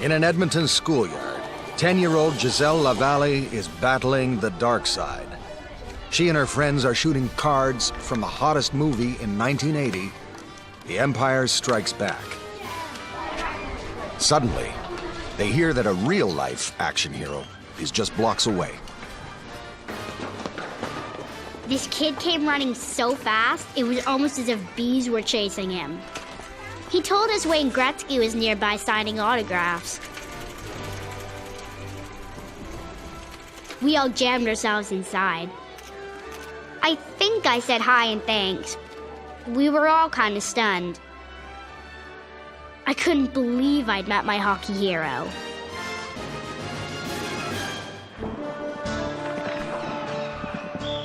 In an Edmonton schoolyard, 10-year-old Giselle Lavallee is battling the dark side. She and her friends are shooting cards from the hottest movie in 1980, The Empire Strikes Back. Suddenly, they hear that a real-life action hero is just blocks away. This kid came running so fast, it was almost as if bees were chasing him. He told us Wayne Gretzky was nearby signing autographs. We all jammed ourselves inside. I think I said hi and thanks. We were all kind of stunned. I couldn't believe I'd met my hockey hero.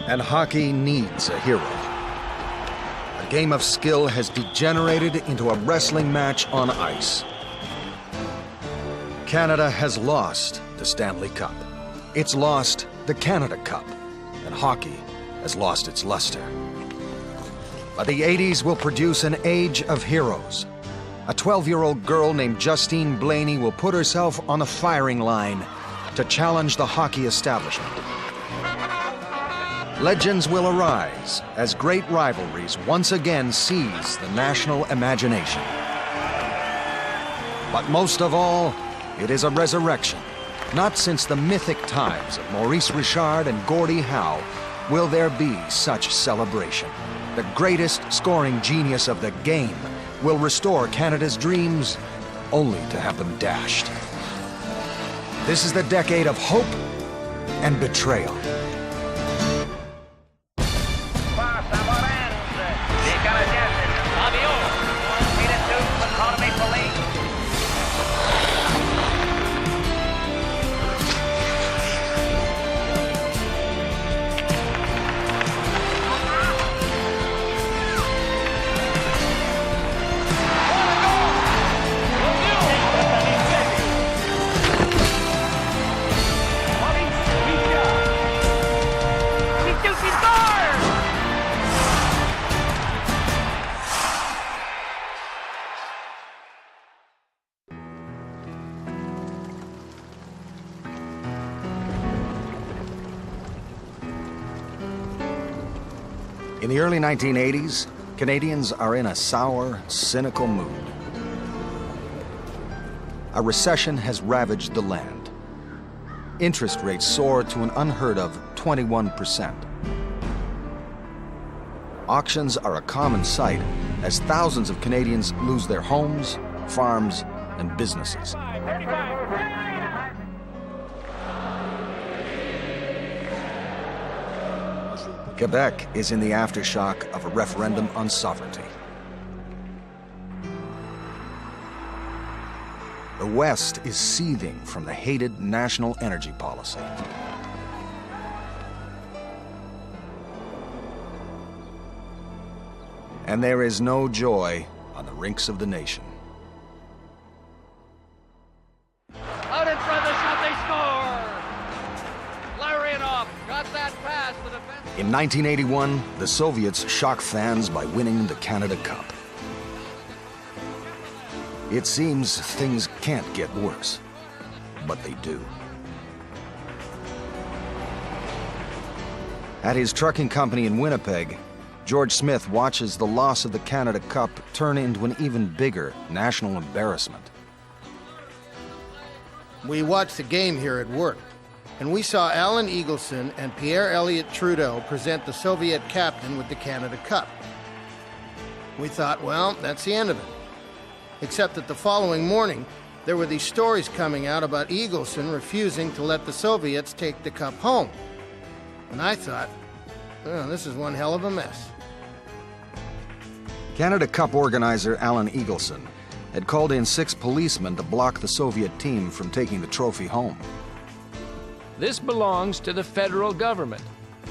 And hockey needs a hero. A game of skill has degenerated into a wrestling match on ice. Canada has lost the Stanley Cup. It's lost the Canada Cup, and hockey has lost its luster. But the 80s will produce an age of heroes. A 12-year-old girl named Justine Blaney will put herself on the firing line to challenge the hockey establishment. Legends will arise as great rivalries once again seize the national imagination. But most of all, it is a resurrection. Not since the mythic times of Maurice Richard and Gordie Howe will there be such celebration. The greatest scoring genius of the game will restore Canada's dreams, only to have them dashed. This is the decade of hope and betrayal. In the early 1980s, Canadians are in a sour, cynical mood. A recession has ravaged the land. Interest rates soar to an unheard of 21%. Auctions are a common sight as thousands of Canadians lose their homes, farms, and businesses. Quebec is in the aftershock of a referendum on sovereignty. The West is seething from the hated national energy policy. And there is no joy on the rinks of the nation. Out in front of the shot, they score! Larionov got that pass to the defense. In 1981, the Soviets shock fans by winning the Canada Cup. It seems things can't get worse, but they do. At his trucking company in Winnipeg, George Smith watches the loss of the Canada Cup turn into an even bigger national embarrassment. We watched the game here at work, and we saw Alan Eagleson and Pierre Elliott Trudeau present the Soviet captain with the Canada Cup. We thought, well, that's the end of it. Except that the following morning, there were these stories coming out about Eagleson refusing to let the Soviets take the cup home. And I thought, oh, this is one hell of a mess. Canada Cup organizer Alan Eagleson had called in 6 policemen to block the Soviet team from taking the trophy home. This belongs to the federal government.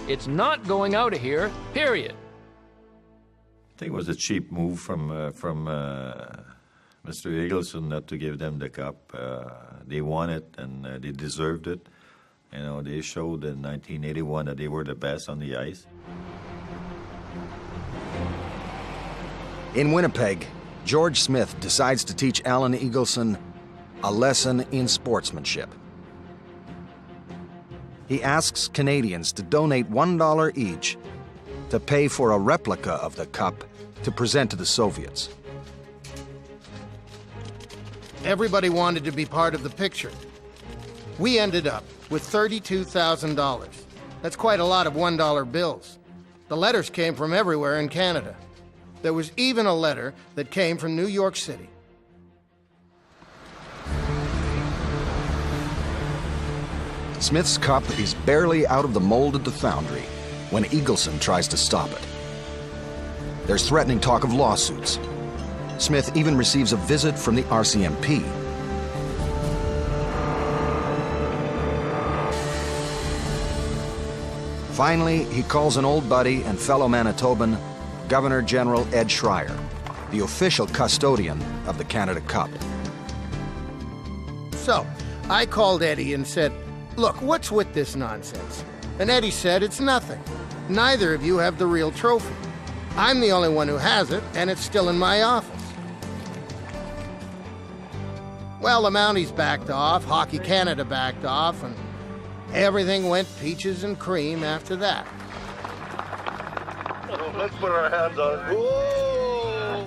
It's not going out of here, period. I think it was a cheap move from Mr. Eagleson not to give them the cup. They won it and they deserved it. You know, they showed in 1981 that they were the best on the ice. In Winnipeg, George Smith decides to teach Alan Eagleson a lesson in sportsmanship. He asks Canadians to donate $1 each to pay for a replica of the cup to present to the Soviets. Everybody wanted to be part of the picture. We ended up with $32,000. That's quite a lot of $1 bills. The letters came from everywhere in Canada. There was even a letter that came from New York City. Smith's cup is barely out of the mold at the foundry when Eagleson tries to stop it. There's threatening talk of lawsuits. Smith even receives a visit from the RCMP. Finally, he calls an old buddy and fellow Manitoban, Governor General Ed Schreier, the official custodian of the Canada Cup. So, I called Eddie and said, "Look, what's with this nonsense?" And Eddie said, "It's nothing. Neither of you have the real trophy. I'm the only one who has it, and it's still in my office." Well, the Mounties backed off, Hockey Canada backed off, and everything went peaches and cream after that. Let's put our hands on it. Whoa!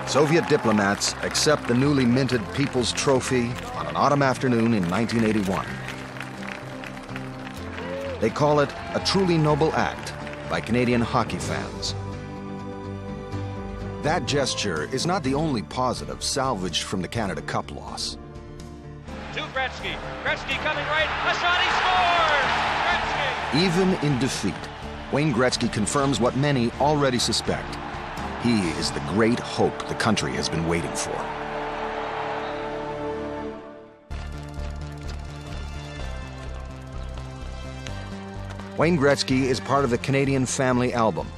Soviet diplomats accept the newly minted People's Trophy on an autumn afternoon in 1981. They call it a truly noble act by Canadian hockey fans. That gesture is not the only positive salvaged from the Canada Cup loss. To Gretzky. Gretzky coming right. A shot, he scores! Gretzky! Even in defeat, Wayne Gretzky confirms what many already suspect. He is the great hope the country has been waiting for. Wayne Gretzky is part of the Canadian Family Album.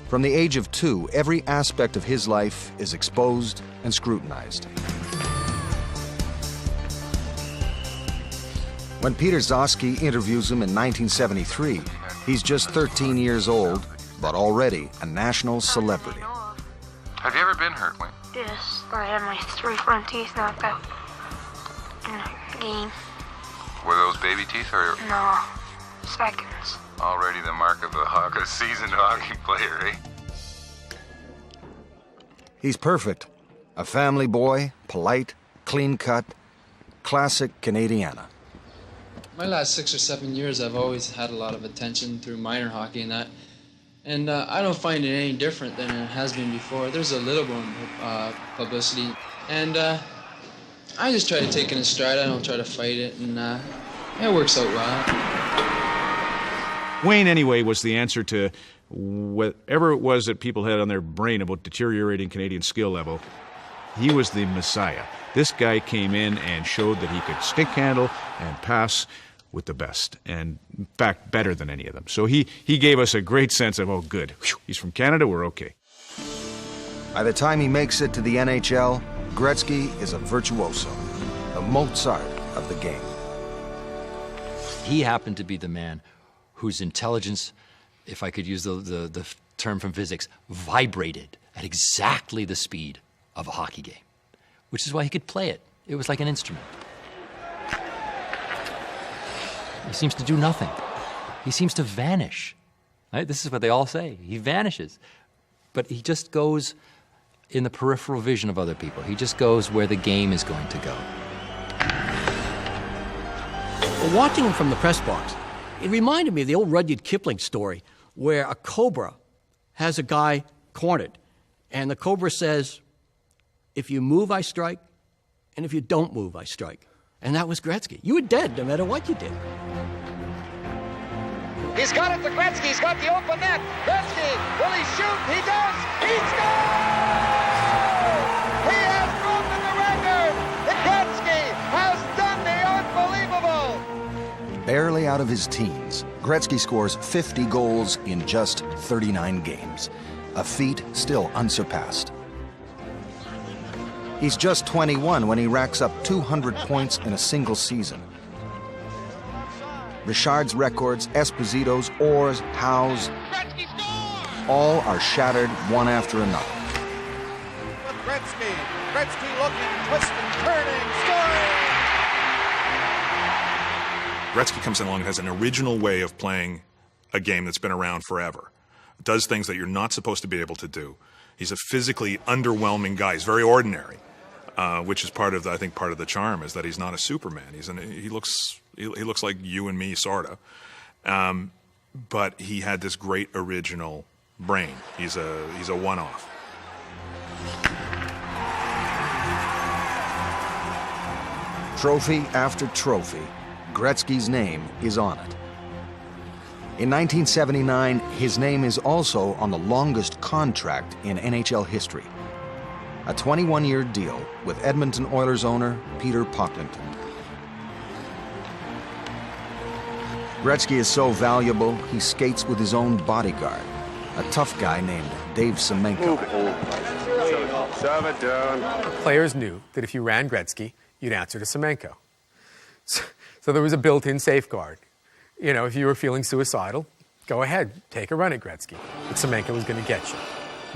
From the age of 2, every aspect of his life is exposed and scrutinized. When Peter Zosky interviews him in 1973, he's just 13 years old, but already a national celebrity. Have you ever been hurt, Wayne? Yes, I had my 3 front teeth knocked out in a game. Were those baby teeth or No, seconds. already the mark of a seasoned hockey player, eh? He's perfect. A family boy, polite, clean-cut, classic Canadiana. My last 6 or 7 years, I've always had a lot of attention through minor hockey and that. And I don't find it any different than it has been before. There's a little more publicity. And I just try to take it in stride. I don't try to fight it. And it works out well. Wayne, anyway, was the answer to whatever it was that people had on their brain about deteriorating Canadian skill level. He was the messiah. This guy came in and showed that he could stick handle and pass with the best, and in fact, better than any of them. So he gave us a great sense of, oh, good, whew, he's from Canada, we're okay. By the time he makes it to the NHL, Gretzky is a virtuoso, the Mozart of the game. He happened to be the man whose intelligence, if I could use the term from physics, vibrated at exactly the speed of a hockey game, which is why he could play it. It was like an instrument. He seems to do nothing. He seems to vanish. Right? This is what they all say. He vanishes. But he just goes in the peripheral vision of other people. He just goes where the game is going to go. Well, watching him from the press box, it reminded me of the old Rudyard Kipling story where a cobra has a guy cornered, and the cobra says, "If you move, I strike, and if you don't move, I strike." And that was Gretzky. You were dead no matter what you did. He's got it to Gretzky. He's got the open net. Gretzky, will he shoot? He does. He scores! He has broken the record. Gretzky has done the unbelievable. Barely out of his teens, Gretzky scores 50 goals in just 39 games, a feat still unsurpassed. He's just 21 when he racks up 200 points in a single season. Richard's records, Esposito's, Orr's, Howe's, all are shattered one after another. Gretzky Gretzky looking, twisting, turning, scoring! Gretzky comes along and has an original way of playing a game that's been around forever. Does things that you're not supposed to be able to do. He's a physically underwhelming guy. He's very ordinary, which is part of the charm is that he's not a Superman. He looks like you and me, sorta. But he had this great original brain. He's a one-off. Trophy after trophy, Gretzky's name is on it. In 1979, his name is also on the longest contract in NHL history. A 21-year deal with Edmonton Oilers owner Peter Pocklington. Gretzky is so valuable, he skates with his own bodyguard, a tough guy named Dave Semenko. Shove it down. Players knew that if you ran Gretzky, you'd answer to Semenko. So there was a built-in safeguard. You know, if you were feeling suicidal, go ahead, take a run at Gretzky. But Semenko was going to get you.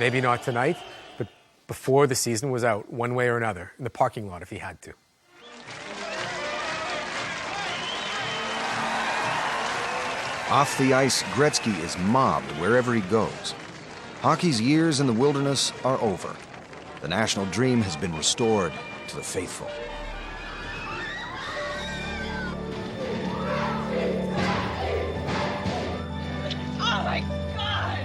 Maybe not tonight, but before the season was out, one way or another, in the parking lot if he had to. Off the ice, Gretzky is mobbed wherever he goes. Hockey's years in the wilderness are over. The national dream has been restored to the faithful. Oh my God!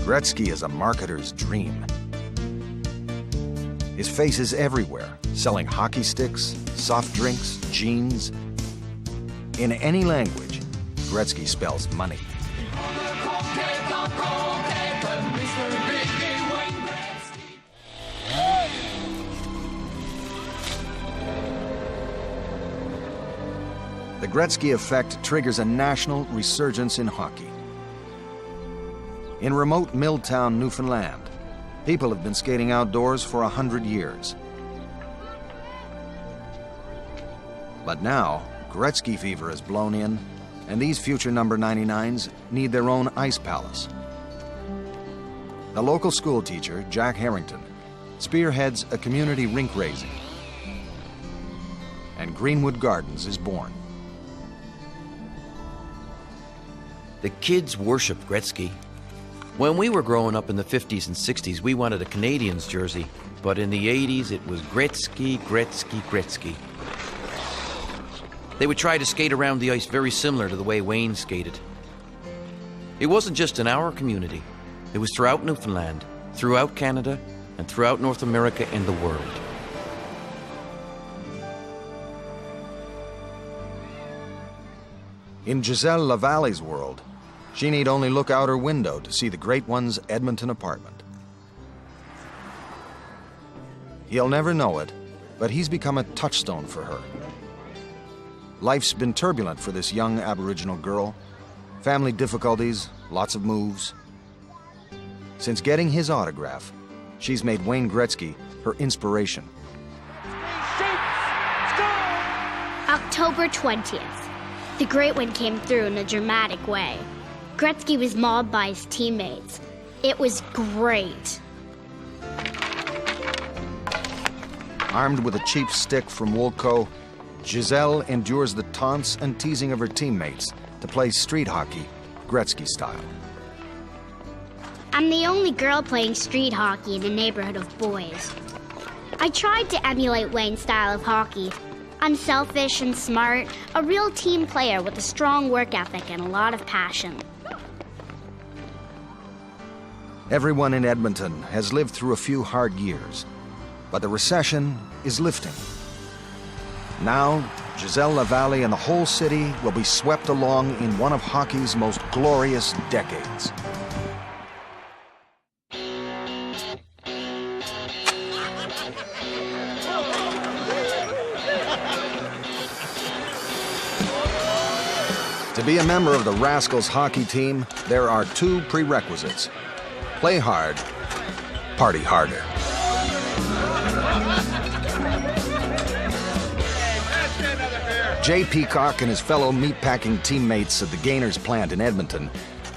Gretzky is a marketer's dream. His face is everywhere, selling hockey sticks, soft drinks, jeans. In any language, Gretzky spells money. The Gretzky effect triggers a national resurgence in hockey. In remote Milltown, Newfoundland, people have been skating outdoors for 100 years. But now, Gretzky fever has blown in, and these future number 99s need their own ice palace. The local school teacher, Jack Harrington, spearheads a community rink raising, and Greenwood Gardens is born. The kids worship Gretzky. When we were growing up in the 50s and 60s, we wanted a Canadiens jersey, but in the 80s it was Gretzky, Gretzky, Gretzky. They would try to skate around the ice very similar to the way Wayne skated. It wasn't just in our community. It was throughout Newfoundland, throughout Canada, and throughout North America and the world. In Giselle Lavalle's world, she need only look out her window to see the Great One's Edmonton apartment. He'll never know it, but he's become a touchstone for her. Life's been turbulent for this young Aboriginal girl. Family difficulties, lots of moves. Since getting his autograph, she's made Wayne Gretzky her inspiration. October 20th. The Great One came through in a dramatic way. Gretzky was mobbed by his teammates. It was great. Armed with a cheap stick from Woolco, Giselle endures the taunts and teasing of her teammates to play street hockey, Gretzky style. I'm the only girl playing street hockey in a neighborhood of boys. I tried to emulate Wayne's style of hockey. Unselfish and smart, a real team player with a strong work ethic and a lot of passion. Everyone in Edmonton has lived through a few hard years, but the recession is lifting. Now, Giselle Lavalle and the whole city will be swept along in one of hockey's most glorious decades. To be a member of the Rascals hockey team, there are two prerequisites. Play hard, party harder. Jay Peacock and his fellow meatpacking teammates at the Gainers plant in Edmonton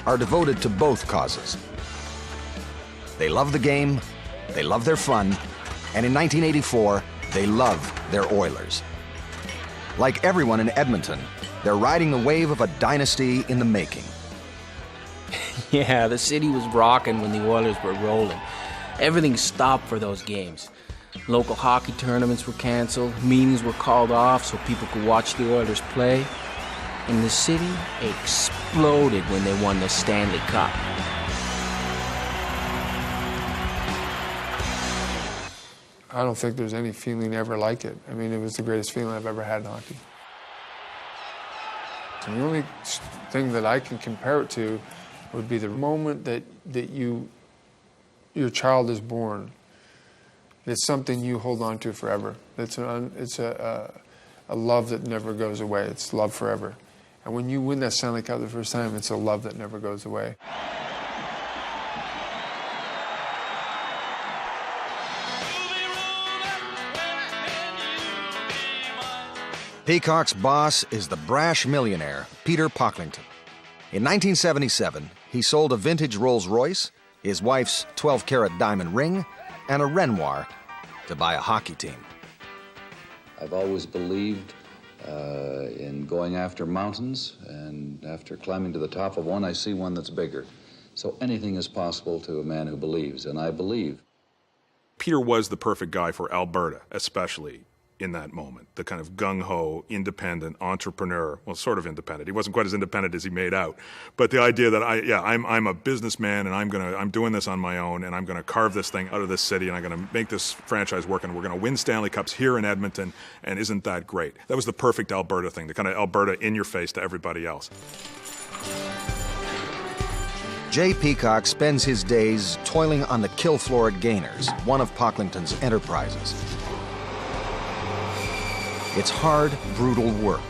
are devoted to both causes, They love the game, they love their fun, and in 1984, they love their Oilers. Like everyone in Edmonton, they're riding the wave of a dynasty in the making. Yeah, the city was rocking when the Oilers were rolling. Everything stopped for those games. Local hockey tournaments were canceled, meetings were called off so people could watch the Oilers play. And the city exploded when they won the Stanley Cup. I don't think there's any feeling ever like it. I mean, it was the greatest feeling I've ever had in hockey. So the only thing that I can compare it to would be the moment that your child is born. It's something you hold on to forever. It's a love that never goes away. It's love forever. And when you win that Stanley Cup the first time, it's a love that never goes away. Peacock's boss is the brash millionaire, Peter Pocklington. In 1977, he sold a vintage Rolls-Royce, his wife's 12-carat diamond ring, and a Renoir to buy a hockey team. I've always believed in going after mountains, and after climbing to the top of one, I see one that's bigger. So anything is possible to a man who believes, and I believe. Peter was the perfect guy for Alberta, especially in that moment. The kind of gung-ho, independent entrepreneur. Well, sort of independent. He wasn't quite as independent as he made out. But the idea that I'm a businessman and I'm doing this on my own and I'm gonna carve this thing out of this city and I'm gonna make this franchise work and we're gonna win Stanley Cups here in Edmonton, and isn't that great? That was the perfect Alberta thing, the kind of Alberta in your face to everybody else. Jay Peacock spends his days toiling on the kill floor at Gainers, one of Pocklington's enterprises. It's hard, brutal work,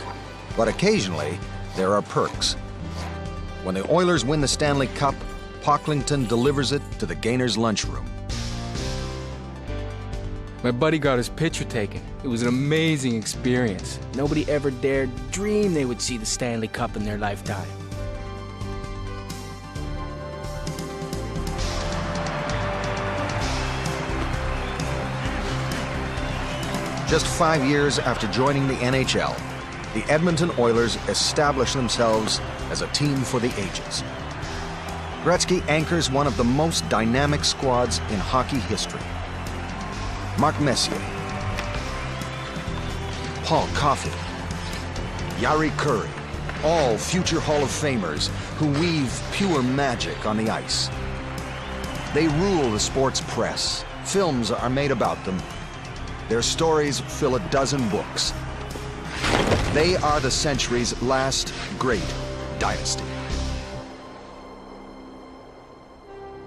but occasionally there are perks. When the Oilers win the Stanley Cup, Pocklington delivers it to the Gainers' lunchroom. My buddy got his picture taken. It was an amazing experience. Nobody ever dared dream they would see the Stanley Cup in their lifetime. Just 5 years after joining the NHL, the Edmonton Oilers establish themselves as a team for the ages. Gretzky anchors one of the most dynamic squads in hockey history. Mark Messier, Paul Caulfield, Jari Kurri, all future Hall of Famers who weave pure magic on the ice. They rule the sports press. Films are made about them. Their stories fill a dozen books. They are the century's last great dynasty.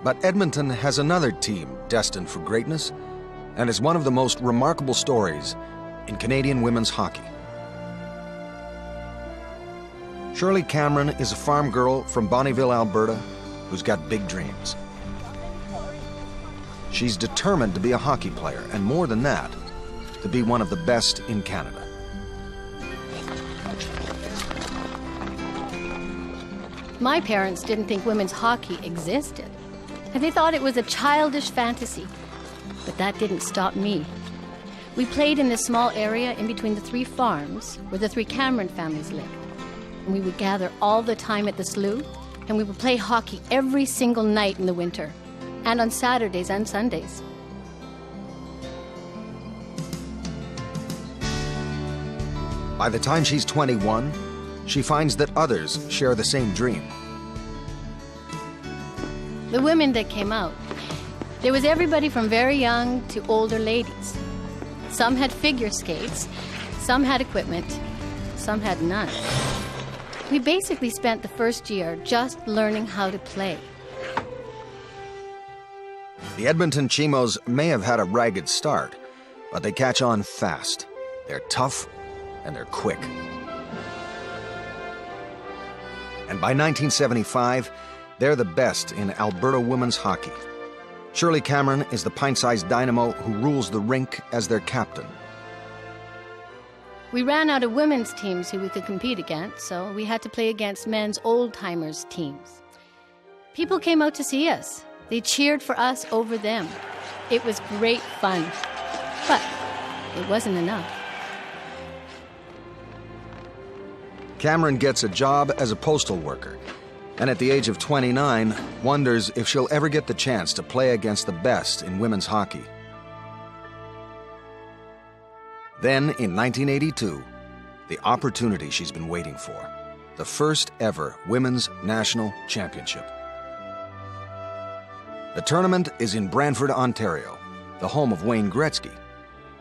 But Edmonton has another team destined for greatness and is one of the most remarkable stories in Canadian women's hockey. Shirley Cameron is a farm girl from Bonnyville, Alberta, who's got big dreams. She's determined to be a hockey player, and more than that, to be one of the best in Canada. My parents didn't think women's hockey existed, and they thought it was a childish fantasy. But that didn't stop me. We played in this small area in between the 3 farms where the 3 Cameron families lived. And we would gather all the time at the slough, and we would play hockey every single night in the winter, and on Saturdays and Sundays. By the time she's 21, she finds that others share the same dream. The women that came out, there was everybody from very young to older ladies. Some had figure skates, some had equipment, some had none. We basically spent the first year just learning how to play. The Edmonton Chimos may have had a ragged start, but they catch on fast. They're tough and they're quick. And by 1975, they're the best in Alberta women's hockey. Shirley Cameron is the pint-sized dynamo who rules the rink as their captain. We ran out of women's teams who we could compete against, so we had to play against men's old-timers teams. People came out to see us. They cheered for us over them. It was great fun. But it wasn't enough. Cameron gets a job as a postal worker, and at the age of 29, wonders if she'll ever get the chance to play against the best in women's hockey. Then, in 1982, the opportunity she's been waiting for, the first ever Women's National Championship. The tournament is in Brantford, Ontario, the home of Wayne Gretzky,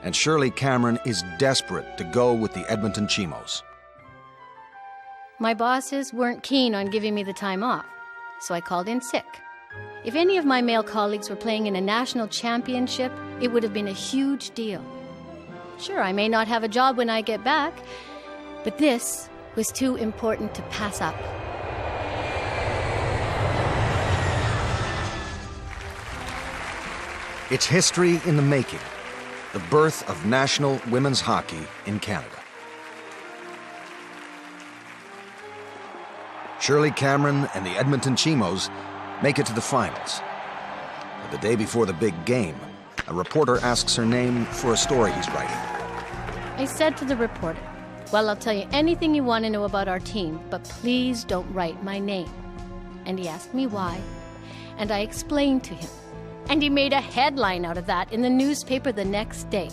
and Shirley Cameron is desperate to go with the Edmonton Chimos. My bosses weren't keen on giving me the time off, so I called in sick. If any of my male colleagues were playing in a national championship, it would have been a huge deal. Sure, I may not have a job when I get back, but this was too important to pass up. It's history in the making, the birth of national women's hockey in Canada. Shirley Cameron and the Edmonton Chimos make it to the finals. But the day before the big game, a reporter asks her name for a story he's writing. I said to the reporter, "Well, I'll tell you anything you want to know about our team, but please don't write my name." And he asked me why, and I explained to him. And he made a headline out of that in the newspaper the next day.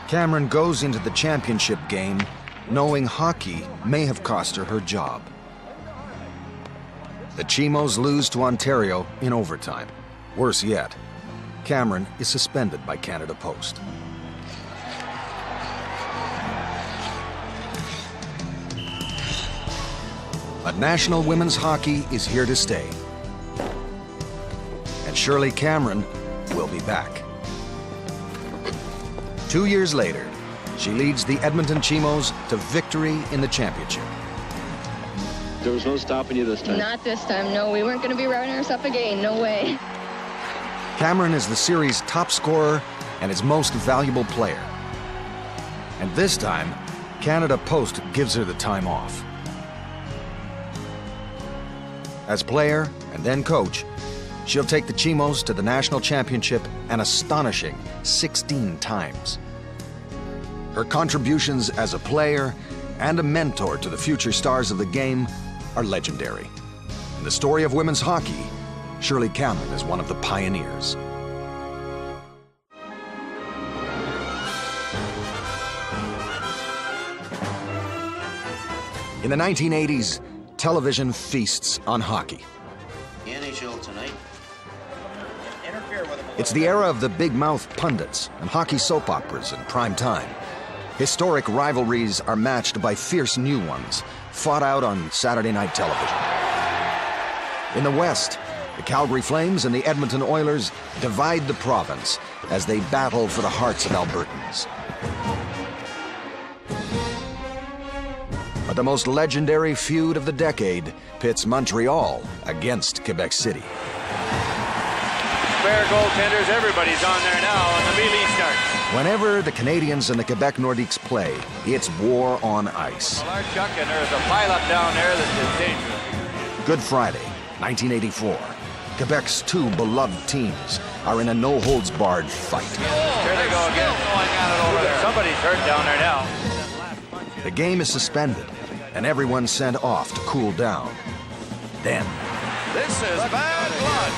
Cameron goes into the championship game knowing hockey may have cost her her job. The Chimos lose to Ontario in overtime. Worse yet, Cameron is suspended by Canada Post. But national women's hockey is here to stay. And Shirley Cameron will be back. 2 years later, she leads the Edmonton Chimos to victory in the championship. There was no stopping you this time? Not this time, no. We weren't going to be routing us up again, no way. Cameron is the series' top scorer and its most valuable player. And this time, Canada Post gives her the time off. As player and then coach, she'll take the Chimos to the national championship an astonishing 16 times. Her contributions as a player and a mentor to the future stars of the game are legendary. In the story of women's hockey, Shirley Cameron is one of the pioneers. In the 1980s, television feasts on hockey. NHL tonight. It's the era of the big mouth pundits and hockey soap operas in prime time. Historic rivalries are matched by fierce new ones, fought out on Saturday night television. In the West, the Calgary Flames and the Edmonton Oilers divide the province as they battle for the hearts of Albertans. But the most legendary feud of the decade pits Montreal against Quebec City. Spare goaltenders, everybody's on there now, and the melee starts. Whenever the Canadians and the Quebec Nordiques play, it's war on ice. Well, Chuck, and there's a pileup down there that is dangerous. Good Friday, 1984. Quebec's two beloved teams are in a no-holds-barred fight. Here they go again. Going at it over there. Somebody's hurt down there now. The game is suspended, and everyone's sent off to cool down. Then, This is bad blood.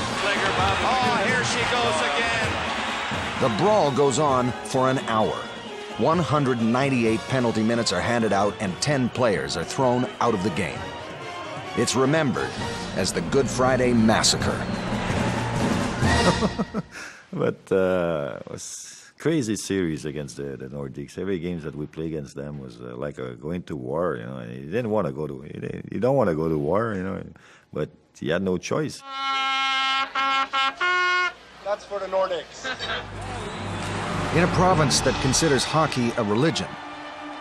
Oh, here she goes again. the brawl goes on for an hour. 198 penalty minutes are handed out, and 10 players are thrown out of the game. It's remembered as the Good Friday Massacre. But it was crazy series against the Nordiques. Every game that we play against them was like going to war. You know, and you didn't want to go to. You don't want to go to war. You know, but you had no choice. That's for the Nordics. In a province that considers hockey a religion,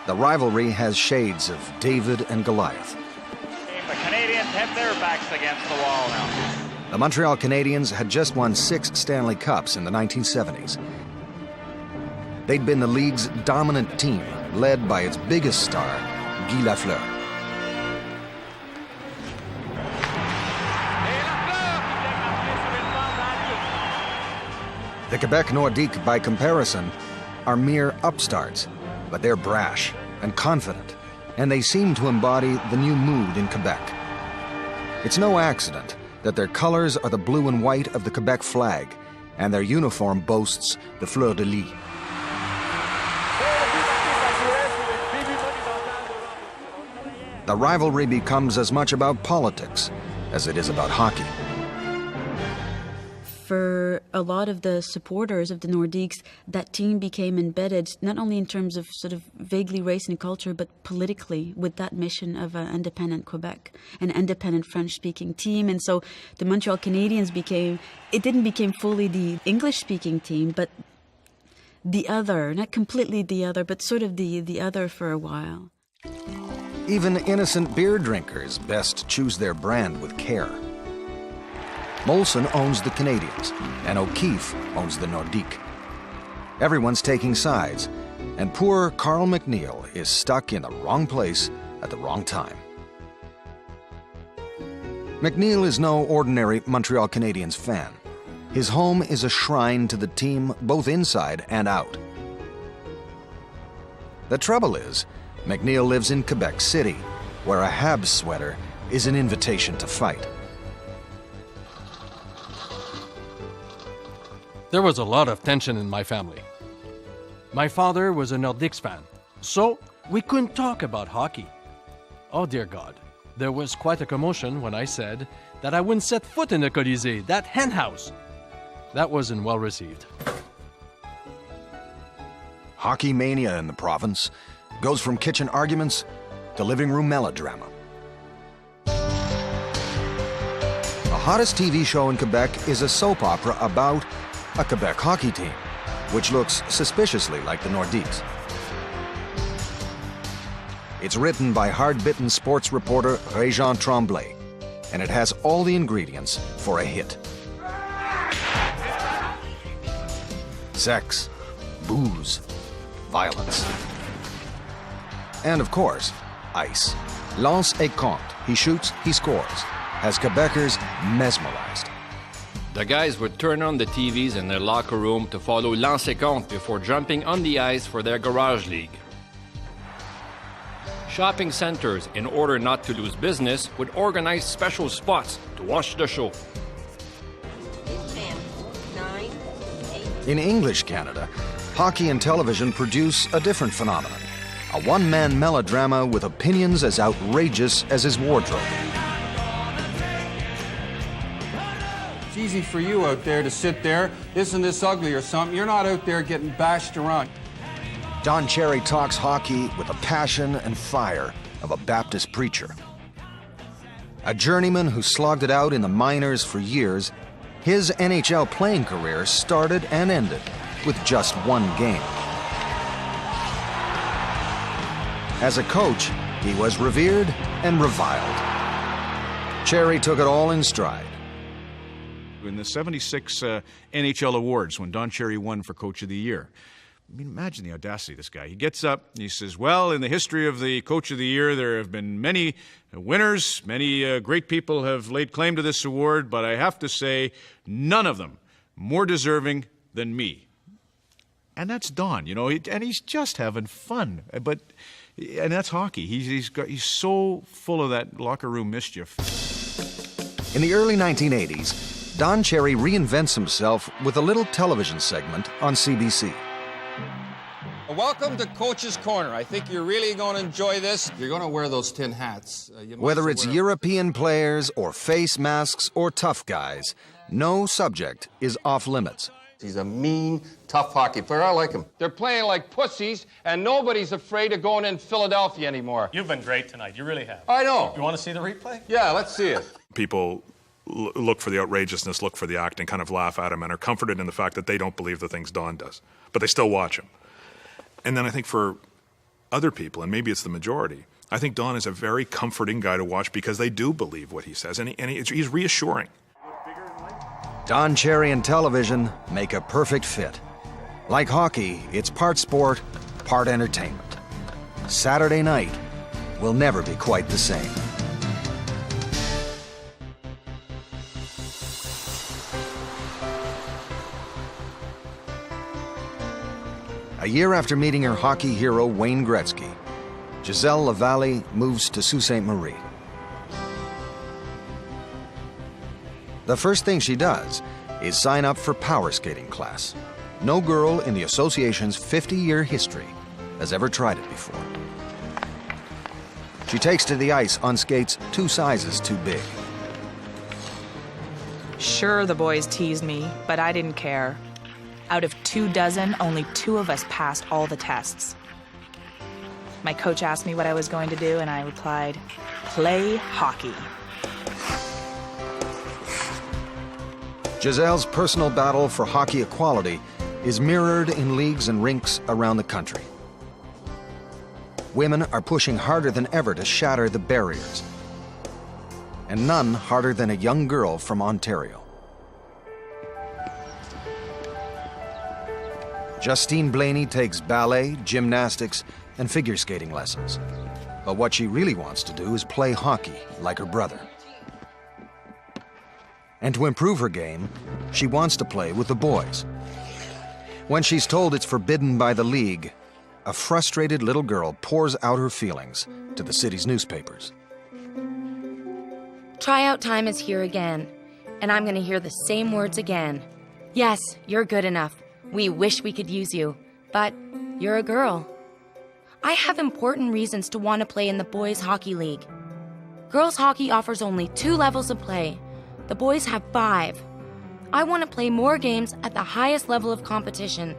the rivalry has shades of David and Goliath. The Canadians have their backs against the wall now. The Montreal Canadiens had just won 6 Stanley Cups in the 1970s. They'd been the league's dominant team, led by its biggest star, Guy Lafleur. The Quebec Nordiques, by comparison, are mere upstarts, but they're brash and confident, and they seem to embody the new mood in Quebec. It's no accident that their colors are the blue and white of the Quebec flag, and their uniform boasts the fleur-de-lis. The rivalry becomes as much about politics as it is about hockey. For a lot of the supporters of the Nordiques, that team became embedded not only in terms of sort of vaguely race and culture, but politically with that mission of an independent Quebec, an independent French-speaking team. And so the Montreal Canadiens didn't become fully the English-speaking team, but the other, not completely the other, but sort of the other for a while. Even innocent beer drinkers best choose their brand with care. Molson owns the Canadiens, and O'Keefe owns the Nordiques. Everyone's taking sides, and poor Carl McNeil is stuck in the wrong place at the wrong time. McNeil is no ordinary Montreal Canadiens fan. His home is a shrine to the team both inside and out. The trouble is, McNeil lives in Quebec City, where a Habs sweater is an invitation to fight. There was a lot of tension in my family. My father was a Nordiques fan, so we couldn't talk about hockey. Oh dear God, there was quite a commotion when I said that I wouldn't set foot in the Colisée, that hen house. That wasn't well received. Hockey mania in the province goes from kitchen arguments to living room melodrama. The hottest TV show in Quebec is a soap opera about a Quebec hockey team, which looks suspiciously like the Nordiques. It's written by hard-bitten sports reporter Régent Tremblay, and it has all the ingredients for a hit. Sex, booze, violence. And of course, ice. Lance et compte. He shoots, he scores. Has Quebecers mesmerized. The guys would turn on the TVs in their locker room to follow Lance et compte before jumping on the ice for their garage league. Shopping centers, in order not to lose business, would organize special spots to watch the show. In English Canada, hockey and television produce a different phenomenon. A one-man melodrama with opinions as outrageous as his wardrobe. It's easy for you out there to sit there, isn't this ugly or something? You're not out there getting bashed around. Don Cherry talks hockey with the passion and fire of a Baptist preacher. A journeyman who slogged it out in the minors for years, his NHL playing career started and ended with just one game. As a coach, he was revered and reviled. Cherry took it all in stride. In the 76 NHL awards, when Don Cherry won for Coach of the Year, I mean, imagine the audacity of this guy. He gets up and he says, well, in the history of the Coach of the Year, there have been many winners, many great people have laid claim to this award, but I have to say, none of them more deserving than me. And that's Don, you know, and he's just having fun. And that's hockey. He's so full of that locker room mischief. In the early 1980s, Don Cherry reinvents himself with a little television segment on CBC. Welcome to Coach's Corner. I think you're really going to enjoy this. You're going to wear those tin hats. Whether it's European players or face masks or tough guys, no subject is off limits. He's a mean, tough hockey player. I like him. They're playing like pussies, and nobody's afraid of going in Philadelphia anymore. You've been great tonight. You really have. I know. You want to see the replay? Yeah, let's see it. People look for the outrageousness, look for the acting, kind of laugh at him, and are comforted in the fact that they don't believe the things Don does. But they still watch him. And then I think for other people, and maybe it's the majority, I think Don is a very comforting guy to watch because they do believe what he says, and he's reassuring. Don Cherry and television make a perfect fit. Like hockey, it's part sport, part entertainment. Saturday night will never be quite the same. A year after meeting her hockey hero Wayne Gretzky, Giselle Lavallee moves to Sault Ste. Marie. The first thing she does is sign up for power skating class. No girl in the association's 50-year history has ever tried it before. She takes to the ice on skates 2 sizes too big. Sure, the boys teased me, but I didn't care. Out of 2 dozen, only 2 of us passed all the tests. My coach asked me what I was going to do, and I replied, play hockey. Giselle's personal battle for hockey equality is mirrored in leagues and rinks around the country. Women are pushing harder than ever to shatter the barriers, and none harder than a young girl from Ontario. Justine Blaney takes ballet, gymnastics, and figure skating lessons. But what she really wants to do is play hockey like her brother. And to improve her game, she wants to play with the boys. When she's told it's forbidden by the league, a frustrated little girl pours out her feelings to the city's newspapers. Tryout time is here again, and I'm going to hear the same words again. Yes, you're good enough. We wish we could use you, but you're a girl. I have important reasons to want to play in the Boys Hockey League. Girls hockey offers only 2 levels of play. The boys have 5. I want to play more games at the highest level of competition.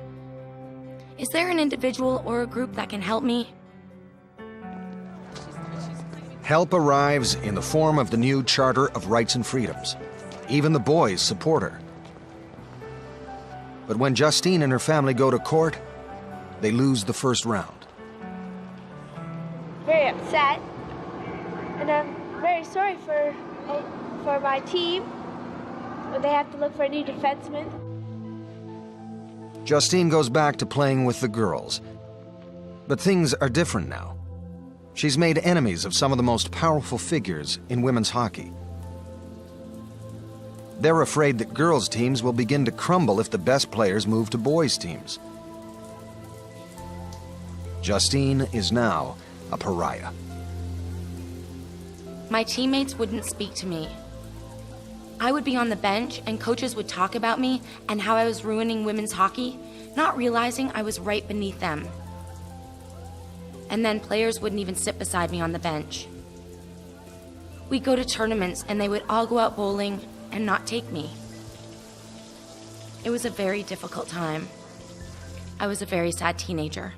Is there an individual or a group that can help me? Help arrives in the form of the new Charter of Rights and Freedoms. Even the boys support her. But when Justine and her family go to court, they lose the first round. Very upset, and I'm very sorry for my team when they have to look for a new defenseman. Justine goes back to playing with the girls. But things are different now. She's made enemies of some of the most powerful figures in women's hockey. They're afraid that girls' teams will begin to crumble if the best players move to boys' teams. Justine is now a pariah. My teammates wouldn't speak to me. I would be on the bench and coaches would talk about me and how I was ruining women's hockey, not realizing I was right beneath them. And then players wouldn't even sit beside me on the bench. We'd go to tournaments and they would all go out bowling and not take me. It was a very difficult time. I was a very sad teenager.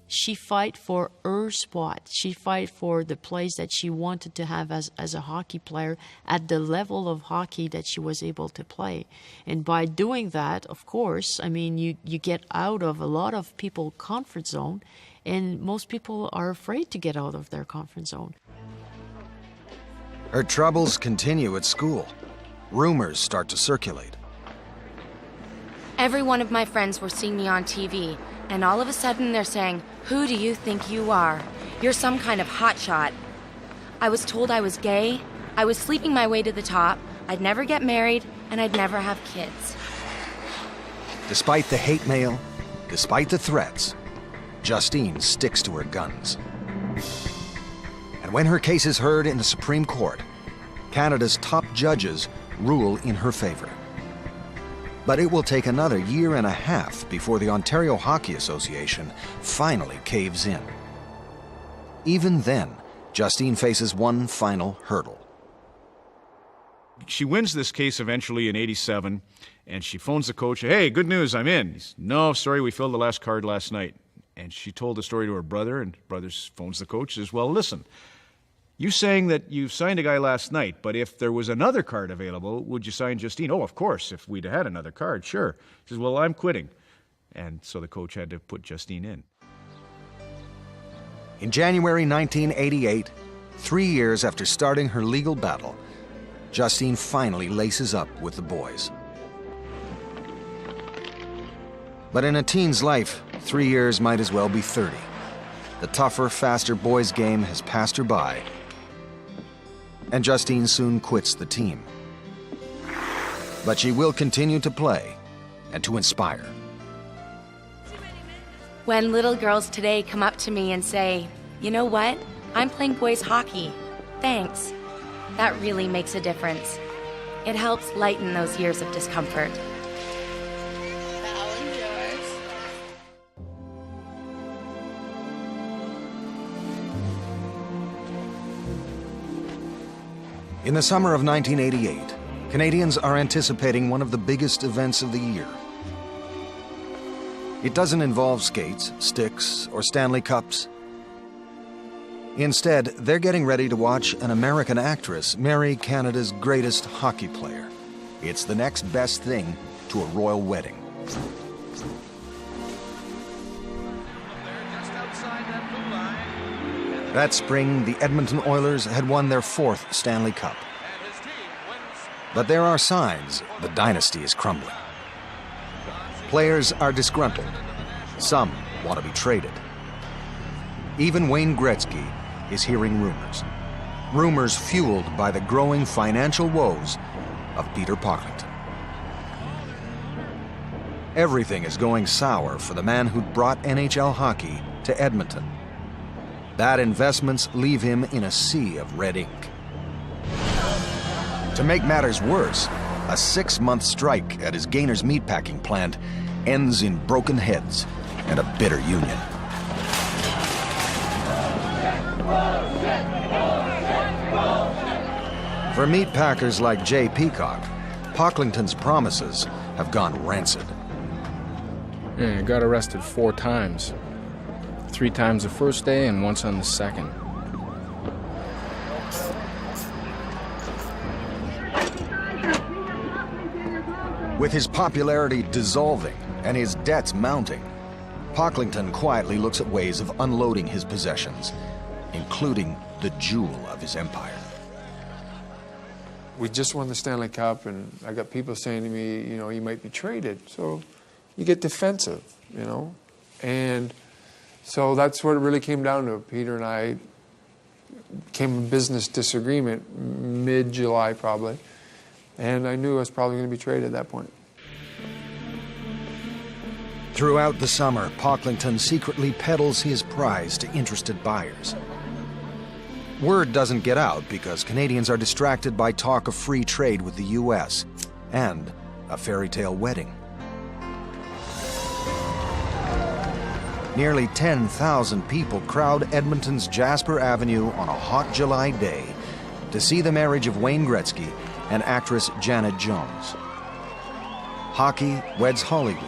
She fight for her spot. She fight for the place that she wanted to have as a hockey player at the level of hockey that she was able to play. And by doing that, of course, I mean, you get out of a lot of people's comfort zone, and most people are afraid to get out of their comfort zone. Her troubles continue at school. Rumors start to circulate. Every one of my friends were seeing me on TV, and all of a sudden they're saying, "Who do you think you are? You're some kind of hotshot." I was told I was gay, I was sleeping my way to the top, I'd never get married, and I'd never have kids. Despite the hate mail, despite the threats, Justine sticks to her guns. And when her case is heard in the Supreme Court, Canada's top judges rule in her favor. But it will take another year and a half before the Ontario Hockey Association finally caves in. Even then, Justine faces one final hurdle. She wins this case eventually in '87, and she phones the coach, "Hey, good news, I'm in." He says, "No, sorry, we filled the last card last night." And she told the story to her brother, and brother phones the coach and says, "Well, listen, you saying that you signed a guy last night, but if there was another card available, would you sign Justine?" "Oh, of course, if we'd had another card, sure." She says, "Well, I'm quitting." And so the coach had to put Justine in. In January 1988, 3 years after starting her legal battle, Justine finally laces up with the boys. But in a teen's life, 3 years might as well be 30. The tougher, faster boys' game has passed her by, and Justine soon quits the team. But she will continue to play and to inspire. When little girls today come up to me and say, "You know what? I'm playing boys hockey. Thanks." That really makes a difference. It helps lighten those years of discomfort. In the summer of 1988, Canadians are anticipating one of the biggest events of the year. It doesn't involve skates, sticks, or Stanley Cups. Instead, they're getting ready to watch an American actress marry Canada's greatest hockey player. It's the next best thing to a royal wedding. That spring, the Edmonton Oilers had won their 4th Stanley Cup. But there are signs the dynasty is crumbling. Players are disgruntled. Some want to be traded. Even Wayne Gretzky is hearing rumors. Rumors fueled by the growing financial woes of Peter Pocklington. Everything is going sour for the man who'd brought NHL hockey to Edmonton. Bad investments leave him in a sea of red ink. To make matters worse, a 6-month strike at his Gainers meatpacking plant ends in broken heads and a bitter union. For meatpackers like Jay Peacock, Pocklington's promises have gone rancid. I got arrested 4 times. 3 times the first day and once on the second. With his popularity dissolving and his debts mounting, Pocklington quietly looks at ways of unloading his possessions, including the jewel of his empire. We just won the Stanley Cup, and I got people saying to me, you know, you might be traded. So you get defensive, you know. And so that's what it really came down to. Peter and I came to a business disagreement mid-July probably. And I knew I was probably going to be traded at that point. Throughout the summer, Pocklington secretly peddles his prize to interested buyers. Word doesn't get out because Canadians are distracted by talk of free trade with the U.S. and a fairy tale wedding. Nearly 10,000 people crowd Edmonton's Jasper Avenue on a hot July day to see the marriage of Wayne Gretzky and actress Janet Jones. Hockey weds Hollywood.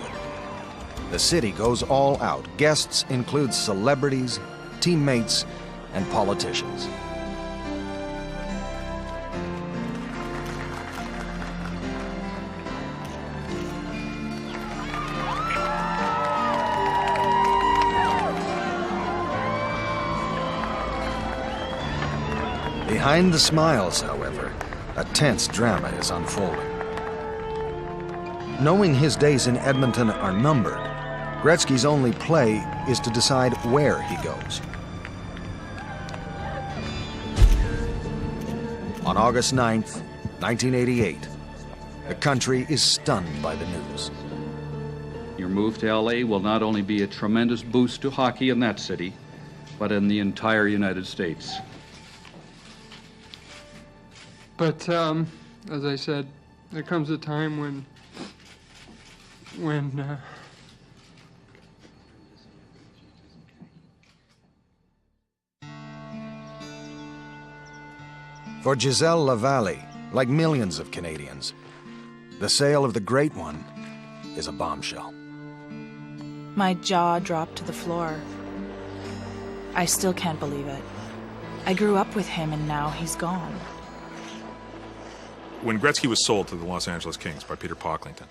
The city goes all out. Guests include celebrities, teammates, and politicians. Behind the smiles, however, a tense drama is unfolding. Knowing his days in Edmonton are numbered, Gretzky's only play is to decide where he goes. On August 9th, 1988, the country is stunned by the news. Your move to LA will not only be a tremendous boost to hockey in that city, but in the entire United States. But as I said, there comes a time when For Giselle Lavallee, like millions of Canadians, the sale of the Great One is a bombshell. My jaw dropped to the floor. I still can't believe it. I grew up with him and now he's gone. When Gretzky was sold to the Los Angeles Kings by Peter Pocklington,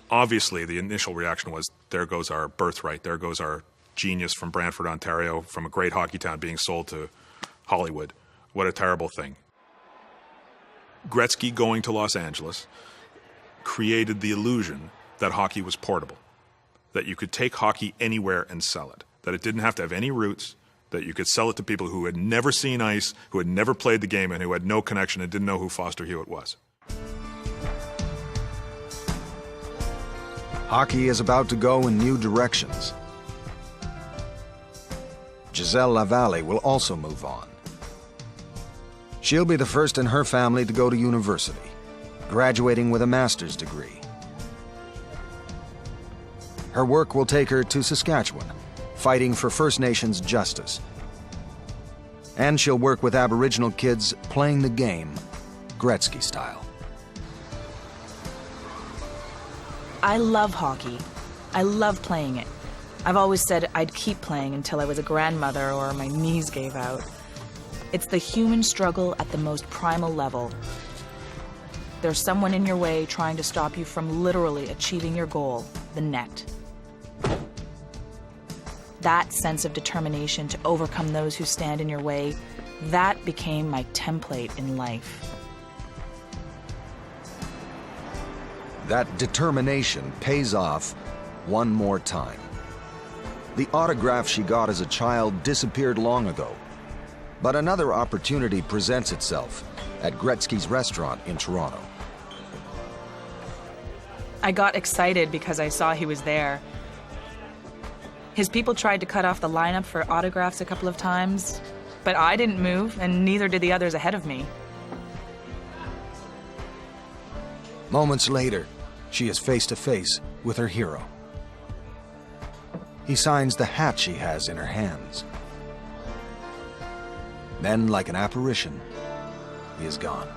obviously the initial reaction was, there goes our birthright, there goes our genius from Brantford, Ontario, from a great hockey town being sold to Hollywood. What a terrible thing. Gretzky going to Los Angeles created the illusion that hockey was portable, that you could take hockey anywhere and sell it, that it didn't have to have any roots, that you could sell it to people who had never seen ice, who had never played the game, and who had no connection and didn't know who Foster Hewitt was. Hockey is about to go in new directions. Giselle Lavalle will also move on. She'll be the first in her family to go to university, graduating with a master's degree. Her work will take her to Saskatchewan, fighting for First Nations justice. And she'll work with Aboriginal kids playing the game, Gretzky style. I love hockey. I love playing it. I've always said I'd keep playing until I was a grandmother or my knees gave out. It's the human struggle at the most primal level. There's someone in your way trying to stop you from literally achieving your goal, the net. That sense of determination to overcome those who stand in your way, that became my template in life. That determination pays off one more time. The autograph she got as a child disappeared long ago, but another opportunity presents itself at Gretzky's restaurant in Toronto. I got excited because I saw he was there. His people tried to cut off the lineup for autographs a couple of times, but I didn't move, and neither did the others ahead of me. Moments later, she is face to face with her hero. He signs the hat she has in her hands. Then, like an apparition, he is gone.